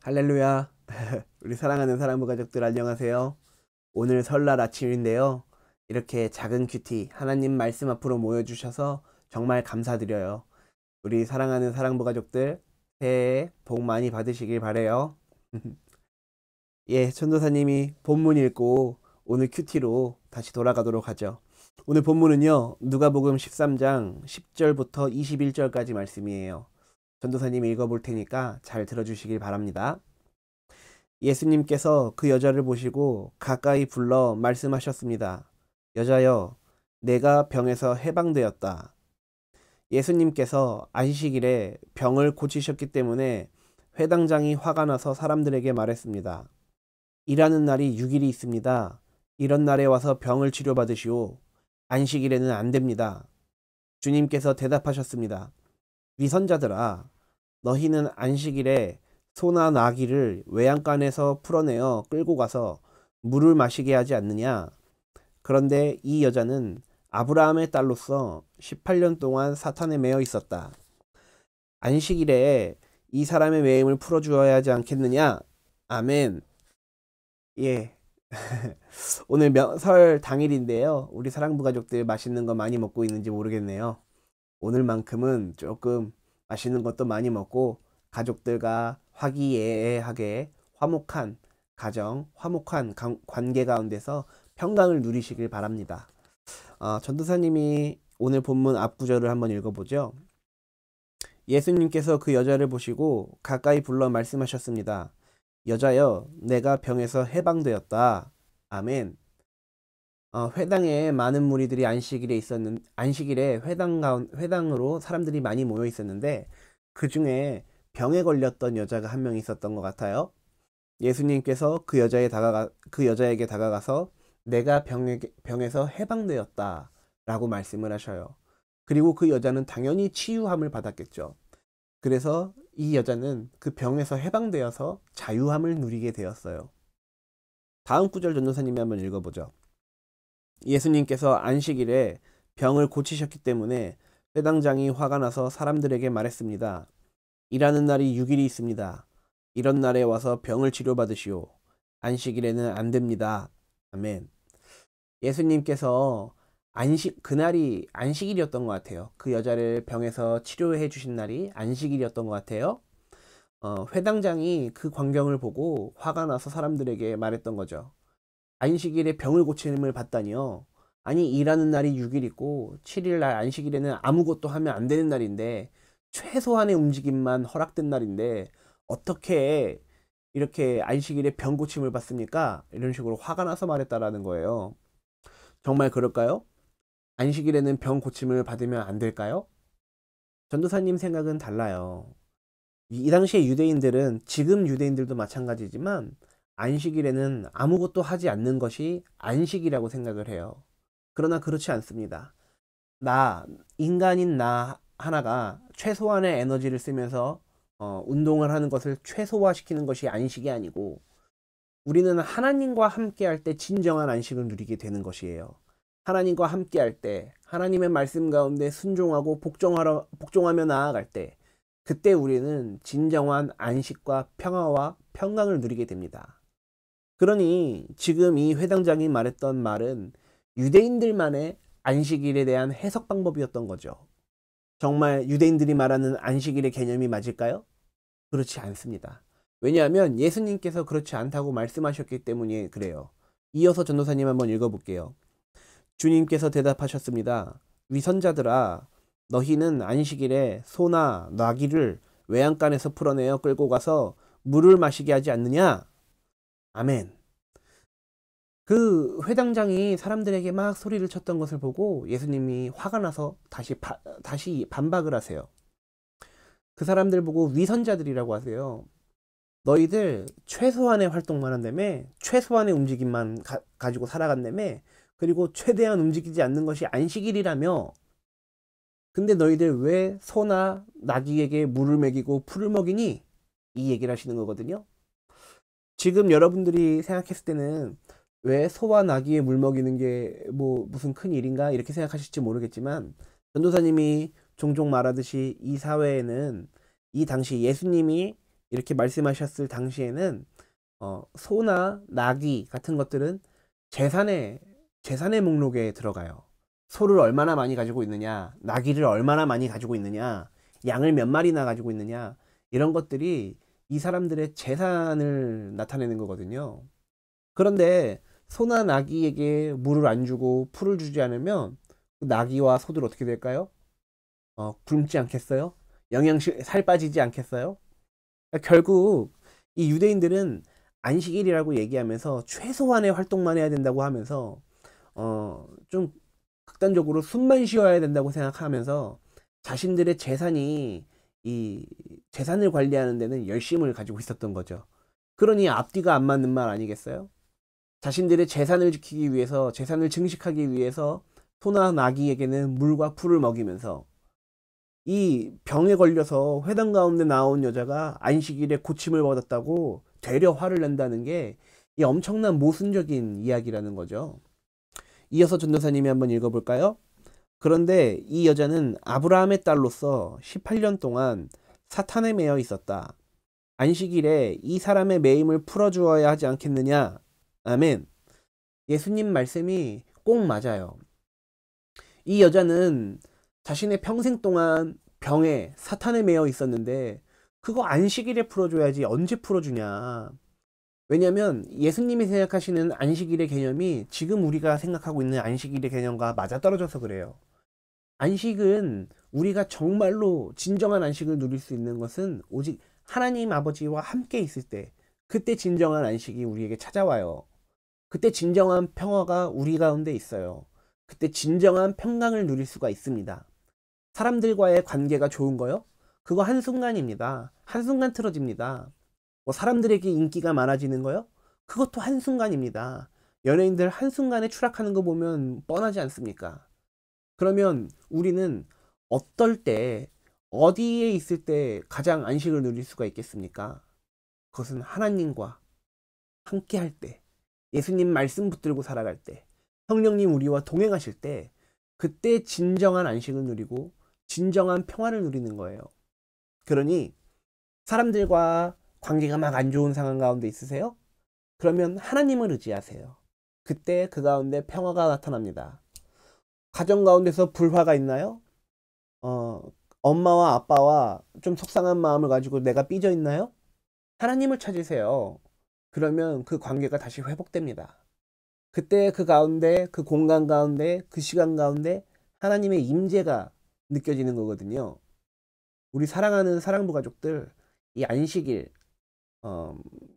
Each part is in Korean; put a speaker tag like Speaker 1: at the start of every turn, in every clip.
Speaker 1: 할렐루야. 우리 사랑하는 사랑부 가족들 안녕하세요. 오늘 설날 아침인데요. 이렇게 작은 큐티 하나님 말씀 앞으로 모여주셔서 정말 감사드려요. 우리 사랑하는 사랑부 가족들 새해 복 많이 받으시길 바래요. 예, 전도사님이 본문 읽고 오늘 큐티로 다시 돌아가도록 하죠. 오늘 본문은요, 누가복음 13장 10절부터 21절까지 말씀이에요. 전도사님이 읽어볼 테니까 잘 들어주시길 바랍니다. 예수님께서 그 여자를 보시고 가까이 불러 말씀하셨습니다. 여자여, 내가 병에서 해방되었다. 예수님께서 안식일에 병을 고치셨기 때문에 회당장이 화가 나서 사람들에게 말했습니다. 일하는 날이 6일이 있습니다. 이런 날에 와서 병을 치료받으시오. 안식일에는 안 됩니다. 주님께서 대답하셨습니다. 위선자들아, 너희는 안식일에 소나 나귀를 외양간에서 풀어내어 끌고 가서 물을 마시게 하지 않느냐? 그런데 이 여자는 아브라함의 딸로서 18년 동안 사탄에 매여 있었다. 안식일에 이 사람의 매임을 풀어주어야 하지 않겠느냐? 아멘. 예. 오늘 설 당일인데요. 우리 사랑부 가족들 맛있는 거 많이 먹고 있는지 모르겠네요. 오늘만큼은 조금 맛있는 것도 많이 먹고 가족들과 화기애애하게 화목한 가정, 화목한 관계 가운데서 평강을 누리시길 바랍니다. 전도사님이 오늘 본문 앞구절을 한번 읽어보죠. 예수님께서 그 여자를 보시고 가까이 불러 말씀하셨습니다. 여자여, 내가 병에서 해방되었다. 아멘. 회당에 많은 무리들이 안식일에 회당으로 사람들이 많이 모여 있었는데 그 중에 병에 걸렸던 여자가 한 명 있었던 것 같아요. 예수님께서 그 여자에게 다가가서 내가 병에서 해방되었다 라고 말씀을 하셔요. 그리고 그 여자는 당연히 치유함을 받았겠죠. 그래서 이 여자는 그 병에서 해방되어서 자유함을 누리게 되었어요. 다음 구절 전도사님이 한번 읽어보죠. 예수님께서 안식일에 병을 고치셨기 때문에 회당장이 화가 나서 사람들에게 말했습니다. 일하는 날이 6일이 있습니다. 이런 날에 와서 병을 치료받으시오. 안식일에는 안 됩니다. 아멘. 예수님께서 그날이 안식일이었던 것 같아요. 그 여자를 병에서 치료해 주신 날이 안식일이었던 것 같아요. 회당장이 그 광경을 보고 화가 나서 사람들에게 말했던 거죠. 안식일에 병을 고침을 받다니요. 아니, 일하는 날이 6일 있고 7일 날 안식일에는 아무것도 하면 안 되는 날인데 최소한의 움직임만 허락된 날인데 어떻게 이렇게 안식일에 병 고침을 받습니까? 이런 식으로 화가 나서 말했다라는 거예요. 정말 그럴까요? 안식일에는 병 고침을 받으면 안 될까요? 전도사님 생각은 달라요. 이 당시에 유대인들은 지금 유대인들도 마찬가지지만 안식일에는 아무것도 하지 않는 것이 안식이라고 생각을 해요. 그러나 그렇지 않습니다. 인간인 나 하나가 최소한의 에너지를 쓰면서 운동을 하는 것을 최소화시키는 것이 안식이 아니고 우리는 하나님과 함께 할 때 진정한 안식을 누리게 되는 것이에요. 하나님과 함께 할 때, 하나님의 말씀 가운데 순종하고 복종하며 나아갈 때, 그때 우리는 진정한 안식과 평화와 평강을 누리게 됩니다. 그러니 지금 이 회당장이 말했던 말은 유대인들만의 안식일에 대한 해석 방법이었던 거죠. 정말 유대인들이 말하는 안식일의 개념이 맞을까요? 그렇지 않습니다. 왜냐하면 예수님께서 그렇지 않다고 말씀하셨기 때문에 그래요. 이어서 전도사님 한번 읽어볼게요. 주님께서 대답하셨습니다. 위선자들아, 너희는 안식일에 소나 나귀를 외양간에서 풀어내어 끌고 가서 물을 마시게 하지 않느냐? 아멘. 그 회당장이 사람들에게 막 소리를 쳤던 것을 보고 예수님이 화가 나서 다시 반박을 하세요. 그 사람들 보고 위선자들이라고 하세요. 너희들 최소한의 활동만 한다며, 최소한의 움직임만 가지고 살아간다며, 그리고 최대한 움직이지 않는 것이 안식일이라며. 근데 너희들 왜 소나 나귀에게 물을 먹이고 풀을 먹이니? 이 얘기를 하시는 거거든요. 지금 여러분들이 생각했을 때는 왜 소와 나귀에 물 먹이는 게 무슨 큰 일인가 이렇게 생각하실지 모르겠지만 전도사님이 종종 말하듯이 이 사회에는 이 당시 예수님이 이렇게 말씀하셨을 당시에는 소나 나귀 같은 것들은 재산의 목록에 들어가요. 소를 얼마나 많이 가지고 있느냐, 나귀를 얼마나 많이 가지고 있느냐, 양을 몇 마리나 가지고 있느냐, 이런 것들이 이 사람들의 재산을 나타내는 거거든요. 그런데 소나 나귀에게 물을 안 주고 풀을 주지 않으면 그 나귀와 소들 어떻게 될까요? 굶지 않겠어요? 살 빠지지 않겠어요? 결국 이 유대인들은 안식일이라고 얘기하면서 최소한의 활동만 해야 된다고 하면서 좀 극단적으로 숨만 쉬어야 된다고 생각하면서 자신들의 이 재산을 관리하는 데는 열심을 가지고 있었던 거죠. 그러니 앞뒤가 안 맞는 말 아니겠어요? 자신들의 재산을 지키기 위해서, 재산을 증식하기 위해서 소나 나귀에게는 물과 풀을 먹이면서 이 병에 걸려서 회당 가운데 나온 여자가 안식일에 고침을 받았다고 되려 화를 낸다는 게 이 엄청난 모순적인 이야기라는 거죠. 이어서 전도사님이 한번 읽어볼까요? 그런데 이 여자는 아브라함의 딸로서 18년 동안 사탄에 매여 있었다. 안식일에 이 사람의 매임을 풀어주어야 하지 않겠느냐? 아멘. 예수님 말씀이 꼭 맞아요. 이 여자는 자신의 평생 동안 병에 사탄에 매여 있었는데 그거 안식일에 풀어줘야지 언제 풀어주냐. 왜냐면 예수님이 생각하시는 안식일의 개념이 지금 우리가 생각하고 있는 안식일의 개념과 맞아떨어져서 그래요. 안식은 우리가 정말로 진정한 안식을 누릴 수 있는 것은 오직 하나님 아버지와 함께 있을 때, 그때 진정한 안식이 우리에게 찾아와요. 그때 진정한 평화가 우리 가운데 있어요. 그때 진정한 평강을 누릴 수가 있습니다. 사람들과의 관계가 좋은 거요? 그거 한순간입니다. 한순간 틀어집니다. 뭐 사람들에게 인기가 많아지는 거요? 그것도 한순간입니다. 연예인들 한순간에 추락하는 거 보면 뻔하지 않습니까? 그러면 우리는 어떨 때, 어디에 있을 때 가장 안식을 누릴 수가 있겠습니까? 그것은 하나님과 함께 할 때, 예수님 말씀 붙들고 살아갈 때, 성령님 우리와 동행하실 때, 그때 진정한 안식을 누리고 진정한 평화를 누리는 거예요. 그러니 사람들과 관계가 막 안 좋은 상황 가운데 있으세요? 그러면 하나님을 의지하세요. 그때 그 가운데 평화가 나타납니다. 가정 가운데서 불화가 있나요? 엄마와 아빠와 좀 속상한 마음을 가지고 내가 삐져 있나요? 하나님을 찾으세요. 그러면 그 관계가 다시 회복됩니다. 그때 그 가운데, 그 공간 가운데, 그 시간 가운데 하나님의 임재가 느껴지는 거거든요. 우리 사랑하는 사랑부 가족들, 이 안식일,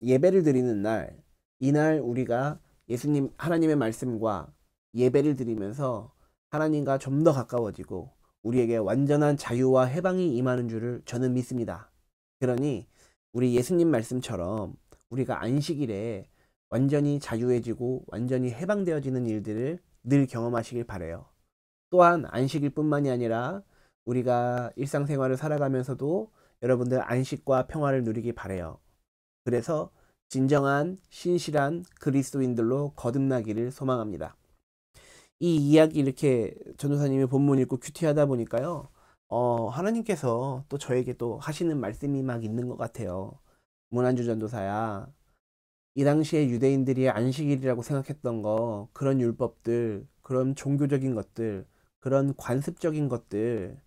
Speaker 1: 예배를 드리는 날, 이날 우리가 예수님, 하나님의 말씀과 예배를 드리면서 하나님과 좀 더 가까워지고 우리에게 완전한 자유와 해방이 임하는 줄을 저는 믿습니다. 그러니 우리 예수님 말씀처럼 우리가 안식일에 완전히 자유해지고 완전히 해방되어지는 일들을 늘 경험하시길 바라요. 또한 안식일뿐만이 아니라 우리가 일상생활을 살아가면서도 여러분들 안식과 평화를 누리기 바라요. 그래서 진정한 신실한 그리스도인들로 거듭나기를 소망합니다. 이 이야기 이렇게 전도사님이 본문 읽고 큐티하다 보니까요. 하나님께서 또 저에게 또 하시는 말씀이 막 있는 것 같아요. 문안주 전도사야. 이 당시에 유대인들이 안식일이라고 생각했던 거, 그런 율법들, 그런 종교적인 것들, 그런 관습적인 것들,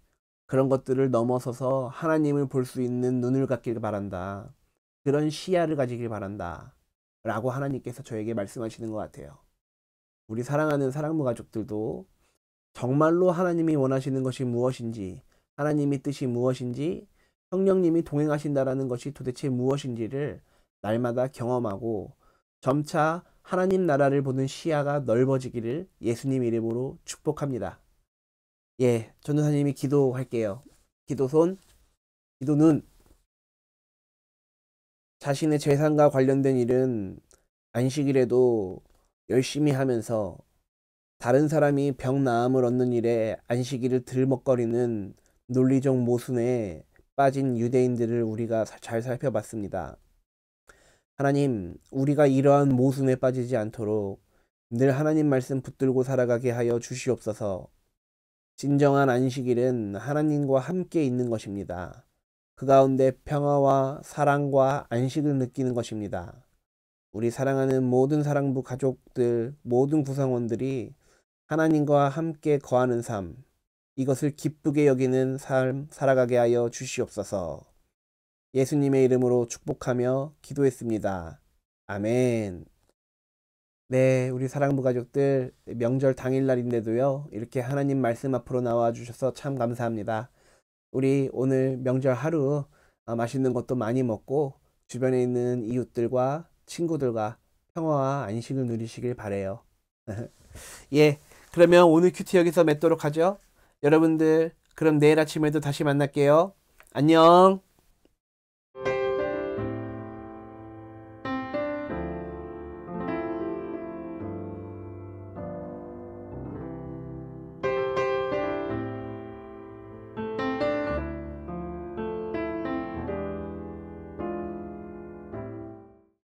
Speaker 1: 그런 것들을 넘어서서 하나님을 볼 수 있는 눈을 갖길 바란다. 그런 시야를 가지길 바란다. 라고 하나님께서 저에게 말씀하시는 것 같아요. 우리 사랑하는 사랑부 가족들도 정말로 하나님이 원하시는 것이 무엇인지, 하나님의 뜻이 무엇인지, 성령님이 동행하신다라는 것이 도대체 무엇인지를 날마다 경험하고 점차 하나님 나라를 보는 시야가 넓어지기를 예수님 이름으로 축복합니다. 예, 전도사님이 기도할게요. 기도손, 기도눈. 자신의 재산과 관련된 일은 안식일에도 열심히 하면서 다른 사람이 병 나음을 얻는 일에 안식일을 들먹거리는 논리적 모순에 빠진 유대인들을 우리가 잘 살펴봤습니다. 하나님, 우리가 이러한 모순에 빠지지 않도록 늘 하나님 말씀 붙들고 살아가게 하여 주시옵소서. 진정한 안식일은 하나님과 함께 있는 것입니다. 그 가운데 평화와 사랑과 안식을 느끼는 것입니다. 우리 사랑하는 모든 사랑부 가족들, 모든 구성원들이 하나님과 함께 거하는 삶, 이것을 기쁘게 여기는 삶 살아가게 하여 주시옵소서. 예수님의 이름으로 축복하며 기도했습니다. 아멘. 네, 우리 사랑부 가족들, 명절 당일날인데도요, 이렇게 하나님 말씀 앞으로 나와 주셔서 참 감사합니다. 우리 오늘 명절 하루 맛있는 것도 많이 먹고 주변에 있는 이웃들과 친구들과 평화와 안식을 누리시길 바래요. 예, 그러면 오늘 큐티 여기서 맺도록 하죠. 여러분들, 그럼 내일 아침에도 다시 만날게요. 안녕.